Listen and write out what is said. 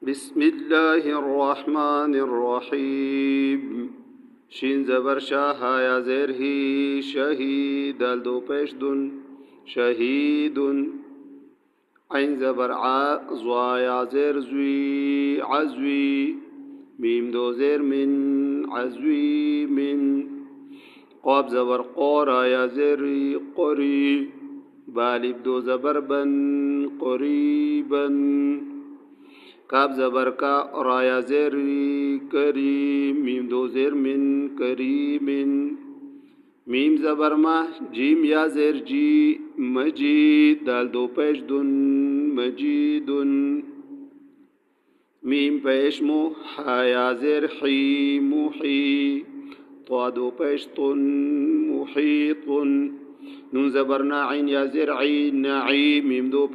بسم الله الرحمن الرحيم. شين زبر شاه يا زرهي شهيد الدو بشدن شهيد. عين زبر زوا يا زر زوي عزوي. ميم دو زر من عزوي من. قاب زبر قورا يا زري قري. بالب دو زبر بن قريبا. کاب زبر کا رایا زر کریم میم دو زر من کریم. میم زبر ما جیم یا زر جی مجید دال دو پیش دن مجید. میم پیش مو حیا زر حی محی. طا دو پیش طن محیط. نون زبر نا عین یا زر عین نعیم میم دو